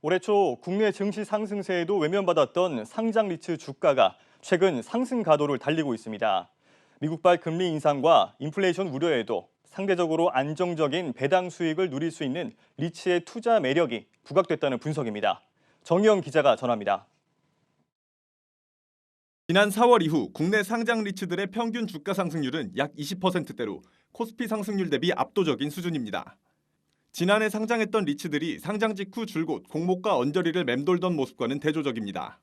올해 초 국내 증시 상승세에도 외면받았던 상장 리츠 주가가 최근 상승 가도를 달리고 있습니다. 미국발 금리 인상과 인플레이션 우려에도 상대적으로 안정적인 배당 수익을 누릴 수 있는 리츠의 투자 매력이 부각됐다는 분석입니다. 정희영 기자가 전합니다. 지난 4월 이후 국내 상장 리츠들의 평균 주가 상승률은 약 20%대로 코스피 상승률 대비 압도적인 수준입니다. 지난해 상장했던 리츠들이 상장 직후 줄곧 공모가 언저리를 맴돌던 모습과는 대조적입니다.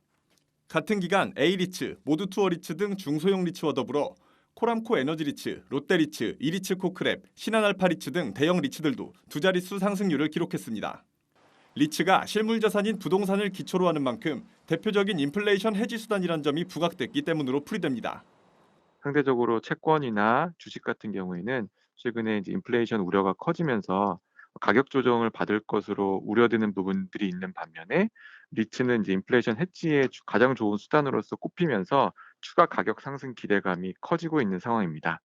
같은 기간 A리츠, 모드투어리츠 등 중소형 리츠와 더불어 코람코 에너지리츠, 롯데리츠, 이리츠 코크랩, 신한알파리츠 등 대형 리츠들도 두 자릿수 상승률을 기록했습니다. 리츠가 실물자산인 부동산을 기초로 하는 만큼 대표적인 인플레이션 해지 수단이란 점이 부각됐기 때문으로 풀이됩니다. 상대적으로 채권이나 주식 같은 경우에는 최근에 이제 인플레이션 우려가 커지면서 가격 조정을 받을 것으로 우려되는 부분들이 있는 반면에 리츠는 이제 인플레이션 해지의 가장 좋은 수단으로서 꼽히면서 추가 가격 상승 기대감이 커지고 있는 상황입니다.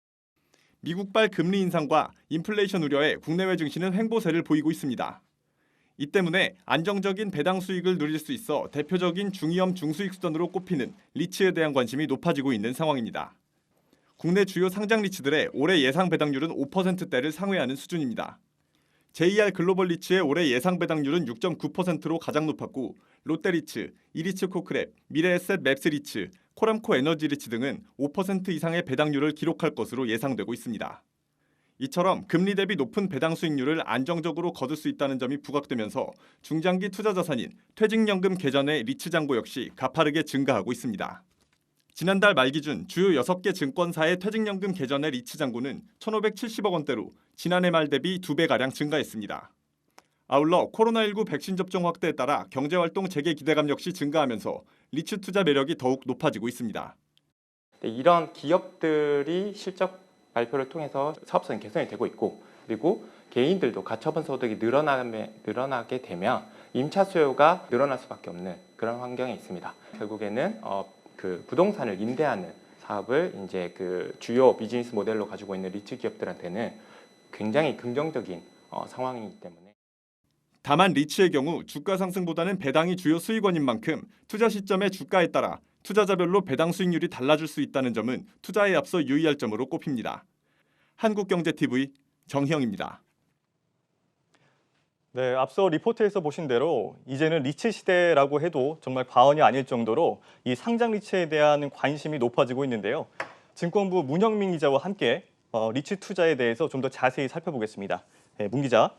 미국발 금리 인상과 인플레이션 우려에 국내외 증시는 횡보세를 보이고 있습니다. 이 때문에 안정적인 배당 수익을 누릴 수 있어 대표적인 중위험 중수익 수단으로 꼽히는 리츠에 대한 관심이 높아지고 있는 상황입니다. 국내 주요 상장 리츠들의 올해 예상 배당률은 5%대를 상회하는 수준입니다. JR 글로벌 리츠의 올해 예상 배당률은 6.9%로 가장 높았고 롯데리츠, 이리츠 코크랩, 미래에셋 맵스리츠, 코람코 에너지리츠 등은 5% 이상의 배당률을 기록할 것으로 예상되고 있습니다. 이처럼 금리 대비 높은 배당 수익률을 안정적으로 거둘 수 있다는 점이 부각되면서 중장기 투자 자산인 퇴직연금 계좌내 리츠 잔고 역시 가파르게 증가하고 있습니다. 지난달 말 기준 주요 6개 증권사의 퇴직연금 계좌내 리츠 잔고는 1,570억 원대로 지난해 말 대비 2배가량 증가했습니다. 아울러 코로나19 백신 접종 확대에 따라 경제활동 재개 기대감 역시 증가하면서 리츠 투자 매력이 더욱 높아지고 있습니다. 이런 기업들이 실적 발표를 통해서 사업성이 개선이 되고 있고, 그리고 개인들도 가처분 소득이 늘어나게 되면 임차 수요가 늘어날 수밖에 없는 그런 환경에 있습니다. 결국에는 그 부동산을 임대하는 사업을 이제 그 주요 비즈니스 모델로 가지고 있는 리츠 기업들한테는 굉장히 긍정적인 상황이기 때문에. 다만 리츠의 경우 주가 상승보다는 배당이 주요 수익원인 만큼 투자 시점의 주가에 따라 투자자별로 배당 수익률이 달라질 수 있다는 점은 투자에 앞서 유의할 점으로 꼽힙니다. 한국경제TV 정희영입니다. 네, 앞서 리포트에서 보신 대로 이제는 리츠 시대라고 해도 정말 과언이 아닐 정도로 이 상장 리츠에 대한 관심이 높아지고 있는데요. 증권부 문영민 기자와 함께 리츠 투자에 대해서 좀 더 자세히 살펴보겠습니다. 네, 문 기자.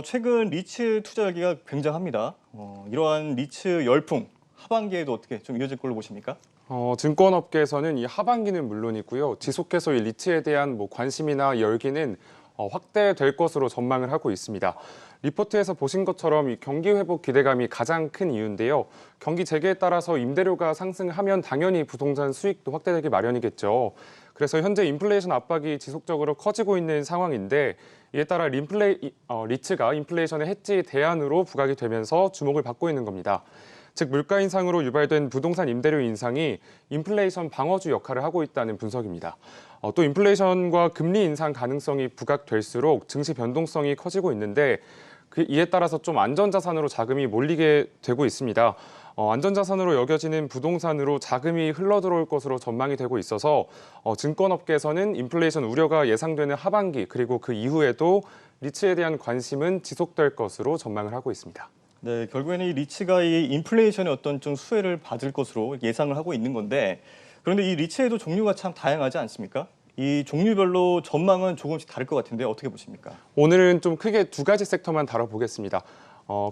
최근 리츠 투자 열기가 굉장합니다. 이러한 리츠 열풍 하반기에도 어떻게 좀 이어질 걸로 보십니까? 증권업계에서는 이 하반기는 물론이고요. 지속해서 이 리츠에 대한 관심이나 열기는 확대될 것으로 전망을 하고 있습니다. 리포트에서 보신 것처럼 이 경기 회복 기대감이 가장 큰 이유인데요. 경기 재개에 따라서 임대료가 상승하면 당연히 부동산 수익도 확대되기 마련이겠죠. 그래서 현재 인플레이션 압박이 지속적으로 커지고 있는 상황인데 이에 따라 리츠가 인플레이션의 해지 대안으로 부각이 되면서 주목을 받고 있는 겁니다. 즉 물가 인상으로 유발된 부동산 임대료 인상이 인플레이션 방어주 역할을 하고 있다는 분석입니다. 또 인플레이션과 금리 인상 가능성이 부각될수록 증시 변동성이 커지고 있는데 이에 따라서 좀 안전자산으로 자금이 몰리게 되고 있습니다. 안전자산으로 여겨지는 부동산으로 자금이 흘러들어올 것으로 전망이 되고 있어서 증권업계에서는 인플레이션 우려가 예상되는 하반기 그리고 그 이후에도 리츠에 대한 관심은 지속될 것으로 전망을 하고 있습니다. 네, 결국에는 이 리츠가 이 인플레이션의 어떤 좀 수혜를 받을 것으로 예상을 하고 있는 건데, 그런데 이 리츠에도 종류가 참 다양하지 않습니까? 이 종류별로 전망은 조금씩 다를 것 같은데 어떻게 보십니까? 오늘은 좀 크게 두 가지 섹터만 다뤄보겠습니다.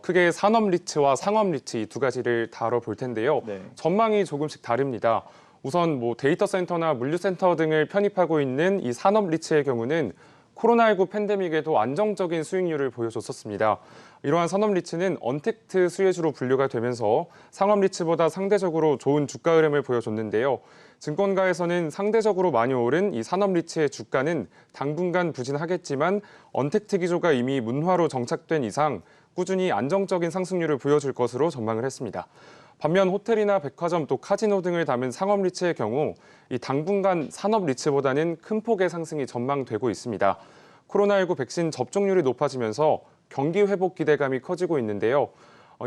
크게 산업 리츠와 상업 리츠 이 두 가지를 다뤄볼 텐데요. 네. 전망이 조금씩 다릅니다. 우선 데이터 센터나 물류 센터 등을 편입하고 있는 이 산업 리츠의 경우는 코로나19 팬데믹에도 안정적인 수익률을 보여줬었습니다. 이러한 산업 리츠는 언택트 수혜주로 분류가 되면서 상업 리츠보다 상대적으로 좋은 주가 흐름을 보여줬는데요. 증권가에서는 상대적으로 많이 오른 이 산업 리츠의 주가는 당분간 부진하겠지만 언택트 기조가 이미 문화로 정착된 이상 꾸준히 안정적인 상승률을 보여줄 것으로 전망을 했습니다. 반면 호텔이나 백화점 또 카지노 등을 담은 상업 리츠의 경우 이 당분간 산업 리츠보다는 큰 폭의 상승이 전망되고 있습니다. 코로나19 백신 접종률이 높아지면서 경기 회복 기대감이 커지고 있는데요.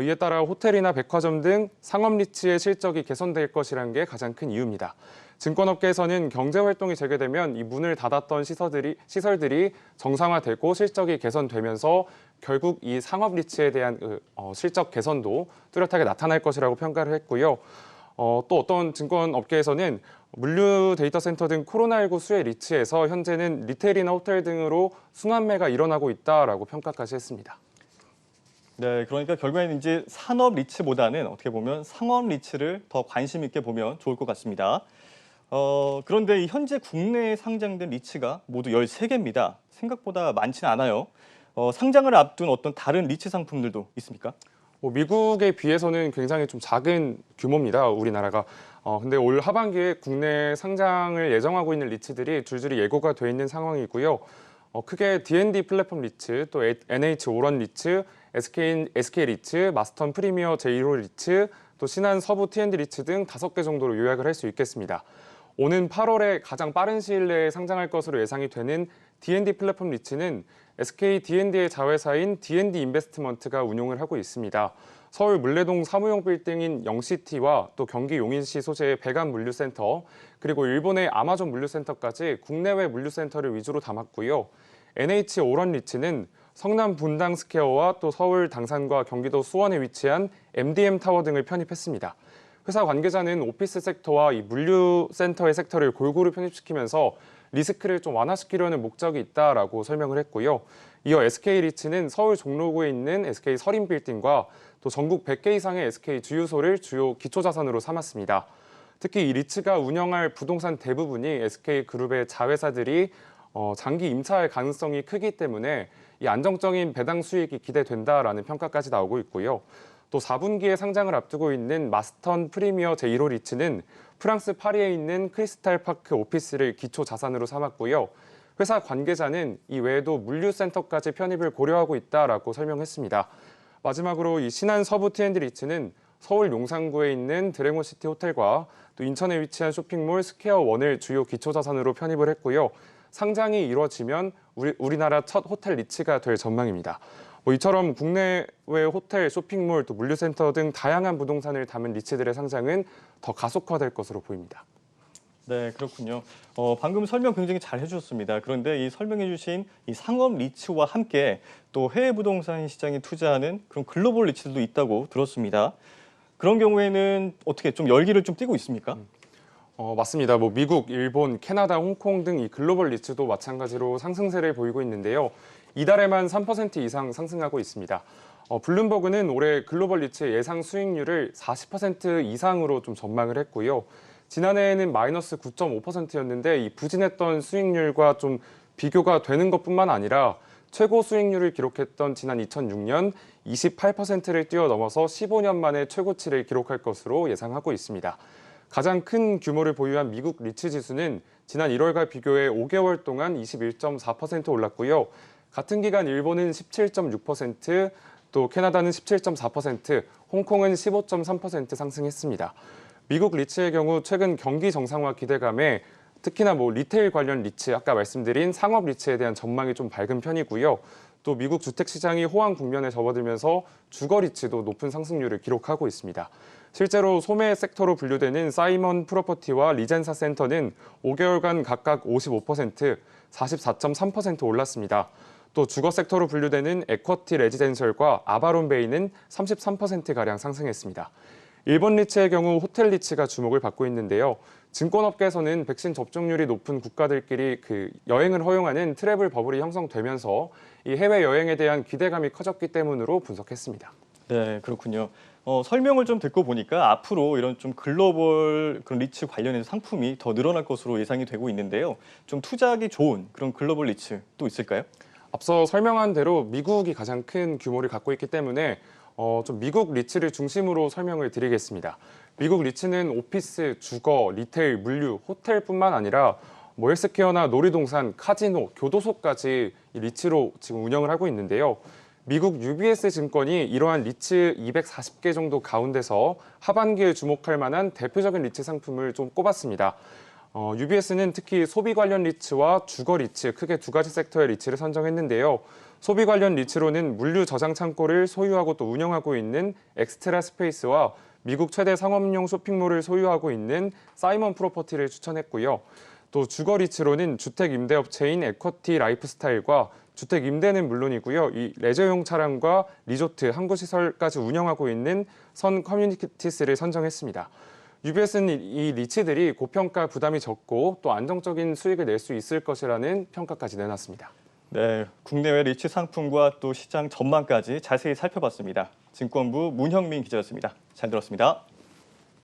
이에 따라 호텔이나 백화점 등 상업 리츠의 실적이 개선될 것이라는 게 가장 큰 이유입니다. 증권업계에서는 경제 활동이 재개되면 이 문을 닫았던 시설들이 정상화되고 실적이 개선되면서 결국 이 상업 리츠에 대한 실적 개선도 뚜렷하게 나타날 것이라고 평가를 했고요. 또 어떤 증권업계에서는 물류 데이터 센터 등 코로나19 수혜 리츠에서 현재는 리테일이나 호텔 등으로 순환매가 일어나고 있다라고 평가까지 했습니다. 네, 그러니까 결국에는 이제 산업 리츠보다는 어떻게 보면 상업 리츠를 더 관심 있게 보면 좋을 것 같습니다. 그런데 이 현재 국내에 상장된 리츠가 모두 13개입니다. 생각보다 많지는 않아요. 상장을 앞둔 어떤 다른 리츠 상품들도 있습니까? 미국에 비해서는 굉장히 좀 작은 규모입니다, 우리나라가. 근데 올 하반기에 국내 상장을 예정하고 있는 리츠들이 줄줄이 예고가 돼 있는 상황이고요. 크게 D&D 플랫폼 리츠, 또 NH 오런 리츠, SK 리츠, 마스턴 프리미어 제1호 리츠, 또 신한 서부 T&D 리츠 등 5개 정도로 요약을 할 수 있겠습니다. 오는 8월에 가장 빠른 시일 내에 상장할 것으로 예상이 되는 D&D 플랫폼 리츠는 SK D&D의 자회사인 D&D 인베스트먼트가 운용을 하고 있습니다. 서울 물레동 사무용 빌딩인 영시티와 또 경기 용인시 소재의 백안 물류센터, 그리고 일본의 아마존 물류센터까지 국내외 물류센터를 위주로 담았고요. NH 오런 리츠는 성남 분당 스퀘어와 또 서울 당산과 경기도 수원에 위치한 MDM 타워 등을 편입했습니다. 회사 관계자는 오피스 섹터와 이 물류센터의 섹터를 골고루 편입시키면서 리스크를 좀 완화시키려는 목적이 있다라고 설명을 했고요. 이어 SK 리츠는 서울 종로구에 있는 SK 서림 빌딩과 또 전국 100개 이상의 SK 주유소를 주요 기초자산으로 삼았습니다. 특히 이 리츠가 운영할 부동산 대부분이 SK 그룹의 자회사들이 장기 임차할 가능성이 크기 때문에 이 안정적인 배당 수익이 기대된다라는 평가까지 나오고 있고요. 또 4분기에 상장을 앞두고 있는 마스턴 프리미어 제1호 리츠는 프랑스 파리에 있는 크리스탈 파크 오피스를 기초 자산으로 삼았고요. 회사 관계자는 이 외에도 물류센터까지 편입을 고려하고 있다라고 설명했습니다. 마지막으로 이 신한 서부 T&D 리츠는 서울 용산구에 있는 드래곤시티 호텔과 또 인천에 위치한 쇼핑몰 스퀘어원을 주요 기초 자산으로 편입을 했고요. 상장이 이루어지면 우리나라 첫 호텔 리츠가 될 전망입니다. 이처럼 국내외 호텔, 쇼핑몰, 또 물류센터 등 다양한 부동산을 담은 리츠들의 상장은 더 가속화될 것으로 보입니다. 네, 그렇군요. 방금 설명 굉장히 잘 해주셨습니다. 그런데 이 설명해주신 이 상업 리츠와 함께 또 해외 부동산 시장에 투자하는 그런 글로벌 리츠들도 있다고 들었습니다. 그런 경우에는 어떻게 좀 열기를 좀 띠고 있습니까? 맞습니다. 미국, 일본, 캐나다, 홍콩 등 이 글로벌 리츠도 마찬가지로 상승세를 보이고 있는데요. 이달에만 3% 이상 상승하고 있습니다. 블룸버그는 올해 글로벌 리츠의 예상 수익률을 40% 이상으로 좀 전망을 했고요. 지난해에는 마이너스 9.5%였는데 이 부진했던 수익률과 좀 비교가 되는 것뿐만 아니라 최고 수익률을 기록했던 지난 2006년 28%를 뛰어넘어서 15년 만에 최고치를 기록할 것으로 예상하고 있습니다. 가장 큰 규모를 보유한 미국 리츠 지수는 지난 1월과 비교해 5개월 동안 21.4% 올랐고요. 같은 기간 일본은 17.6%, 또 캐나다는 17.4%, 홍콩은 15.3% 상승했습니다. 미국 리츠의 경우 최근 경기 정상화 기대감에 특히나 리테일 관련 리츠, 아까 말씀드린 상업 리츠에 대한 전망이 좀 밝은 편이고요. 또 미국 주택 시장이 호황 국면에 접어들면서 주거 리츠도 높은 상승률을 기록하고 있습니다. 실제로 소매 섹터로 분류되는 사이먼 프로퍼티와 리젠사 센터는 5개월간 각각 55%, 44.3% 올랐습니다. 또 주거 섹터로 분류되는 에쿼티 레지덴셜과 아바론 베이는 33%가량 상승했습니다. 일본 리츠의 경우 호텔 리츠가 주목을 받고 있는데요. 증권업계에서는 백신 접종률이 높은 국가들끼리 여행을 허용하는 트래블 버블이 형성되면서 이 해외 여행에 대한 기대감이 커졌기 때문으로 분석했습니다. 네, 그렇군요. 설명을 좀 듣고 보니까 앞으로 이런 좀 글로벌 그런 리츠 관련된 상품이 더 늘어날 것으로 예상이 되고 있는데요. 좀 투자하기 좋은 그런 글로벌 리츠 또 있을까요? 앞서 설명한 대로 미국이 가장 큰 규모를 갖고 있기 때문에 좀 미국 리츠를 중심으로 설명을 드리겠습니다. 미국 리츠는 오피스, 주거, 리테일, 물류, 호텔뿐만 아니라 헬스케어나 놀이동산, 카지노, 교도소까지 이 리츠로 지금 운영을 하고 있는데요. 미국 UBS 증권이 이러한 리츠 240개 정도 가운데서 하반기에 주목할 만한 대표적인 리츠 상품을 좀 꼽았습니다. UBS는 특히 소비 관련 리츠와 주거 리츠 크게 두 가지 섹터의 리츠를 선정했는데요. 소비 관련 리츠로는 물류 저장 창고를 소유하고 또 운영하고 있는 엑스트라 스페이스와 미국 최대 상업용 쇼핑몰을 소유하고 있는 사이먼 프로퍼티를 추천했고요. 또 주거 리츠로는 주택 임대업체인 에쿼티 라이프스타일과 주택 임대는 물론이고요. 이 레저용 차량과 리조트, 항구시설까지 운영하고 있는 선 커뮤니티스를 선정했습니다. UBS는 이 리츠들이 고평가 부담이 적고 또 안정적인 수익을 낼 수 있을 것이라는 평가까지 내놨습니다. 네, 국내외 리츠 상품과 또 시장 전망까지 자세히 살펴봤습니다. 증권부 문형민 기자였습니다. 잘 들었습니다.